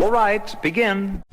All right, begin.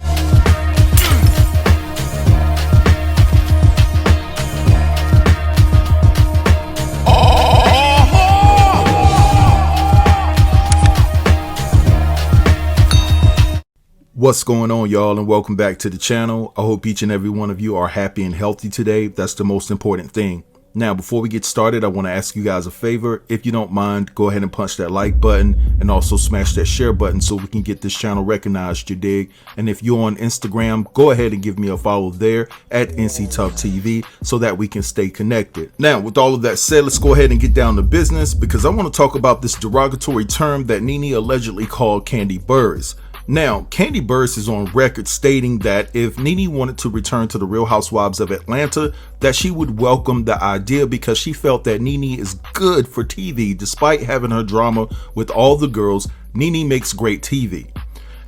What's going on, y'all, and welcome back to the channel. I hope each and every one of you are happy and healthy today. That's the most important thing. Now, before we get started, I want to ask you guys a favor. If you don't mind, go ahead and punch that like button and also smash that share button so we can get this channel recognized, you dig? And if you're on Instagram, go ahead and give me a follow there at NCTuffTV so that we can stay connected. Now, with all of that said, let's go ahead and get down to business because I want to talk about this derogatory term that NeNe allegedly called Kandi Burruss. Now, Kandi Burruss is on record stating that if NeNe wanted to return to the Real Housewives of Atlanta, that she would welcome the idea because she felt that NeNe is good for TV. Despite having her drama with all the girls, NeNe makes great TV.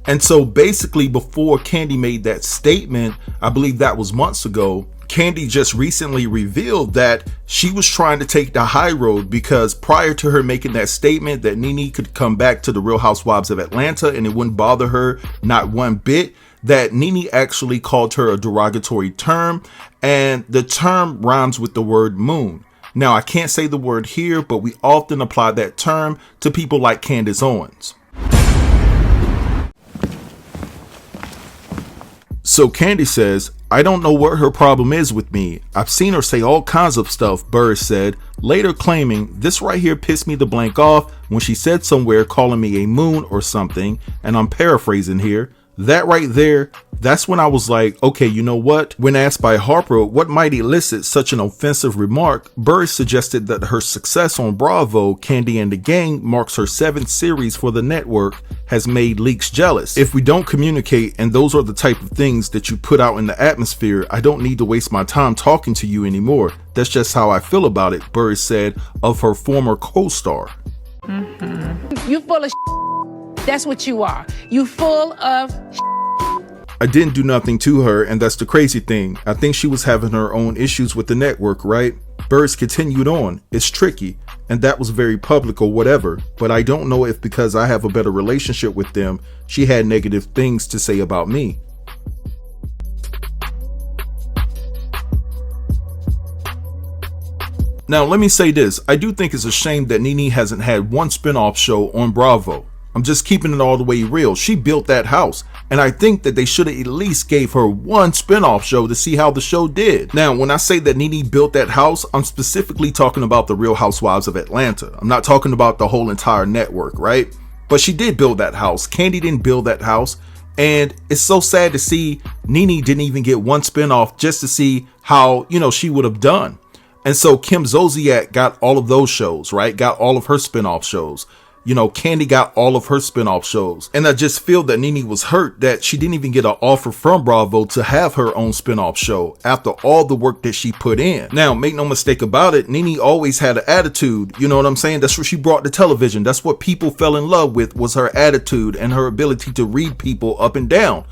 And so basically before Kandi made that statement, I believe that was months ago, Kandi just recently revealed that she was trying to take the high road because prior to her making that statement that NeNe could come back to the Real Housewives of Atlanta and it wouldn't bother her not one bit, that NeNe actually called her a derogatory term, and the term rhymes with the word moon. Now, I can't say the word here, but we often apply that term to people like Candace Owens. So Kandi says, I don't know what her problem is with me. I've seen her say all kinds of stuff, Burruss said, later claiming this right here pissed me the blank off when she said somewhere calling me a moon or something, and I'm paraphrasing here. That right there, that's when I was like, okay, you know what? When asked by Harper what might elicit such an offensive remark, Burruss suggested that her success on Bravo, Kandi and the Gang, marks her 7th series for the network, has made Leakes jealous. If we don't communicate and those are the type of things that you put out in the atmosphere, I don't need to waste my time talking to you anymore. That's just how I feel about it, Burruss said of her former co-star. You full of That's what you are. You full of I didn't do nothing to her, and that's the crazy thing. I think she was having her own issues with the network, right? Burruss continued on. It's tricky, and that was very public or whatever, but I don't know if because I have a better relationship with them, she had negative things to say about me. Now, let me say this. I do think it's a shame that NeNe hasn't had one spinoff show on Bravo. I'm just keeping it all the way real. She built that house, and I think that they should have at least gave her one spinoff show to see how the show did. Now, when I say that NeNe built that house, I'm specifically talking about the Real Housewives of Atlanta. I'm not talking about the whole entire network, right? But she did build that house. Kandi didn't build that house, and it's so sad to see NeNe didn't even get one spinoff just to see how, you know, she would have done. And so Kim Zolciak got all of those shows, right? Got all of her spinoff shows. You know, Kandi got all of her spinoff shows. And I just feel that NeNe was hurt that she didn't even get an offer from Bravo to have her own spinoff show after all the work that she put in. Now, make no mistake about it, NeNe always had an attitude. You know what I'm saying? That's what she brought to television. That's what people fell in love with, was her attitude and her ability to read people up and down.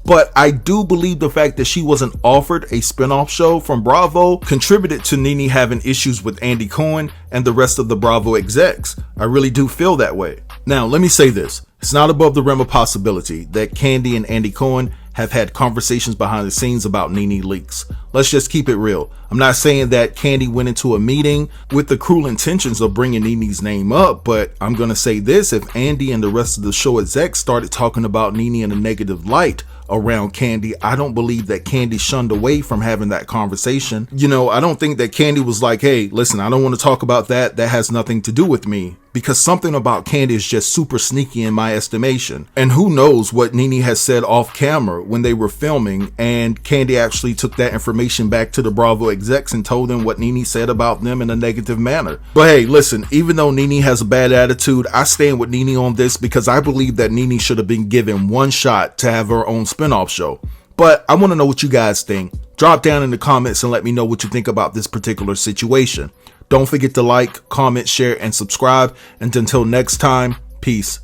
But I do believe the fact that she wasn't offered a spinoff show from Bravo contributed to NeNe having issues with Andy Cohen and the rest of the Bravo execs. I really do feel that way. Now, let me say this. It's not above the realm of possibility that Kandi and Andy Cohen have had conversations behind the scenes about NeNe Leakes. Let's just keep it real. I'm not saying that Kandi went into a meeting with the cruel intentions of bringing NeNe's name up, but I'm going to say this. If Andy and the rest of the show execs started talking about NeNe in a negative light around Kandi, I don't believe that Kandi shunned away from having that conversation. You know, I don't think that Kandi was like, hey, listen, I don't want to talk about that. That has nothing to do with me. Because something about Kandi is just super sneaky in my estimation. And who knows what NeNe has said off camera when they were filming, and Kandi actually took that information back to the Bravo execs and told them what NeNe said about them in a negative manner. But hey, listen, even though NeNe has a bad attitude, I stand with NeNe on this because I believe that NeNe should have been given one shot to have her own spinoff show. But I want to know what you guys think. Drop down in the comments and let me know what you think about this particular situation. Don't forget to like, comment, share, and subscribe. And until next time, peace.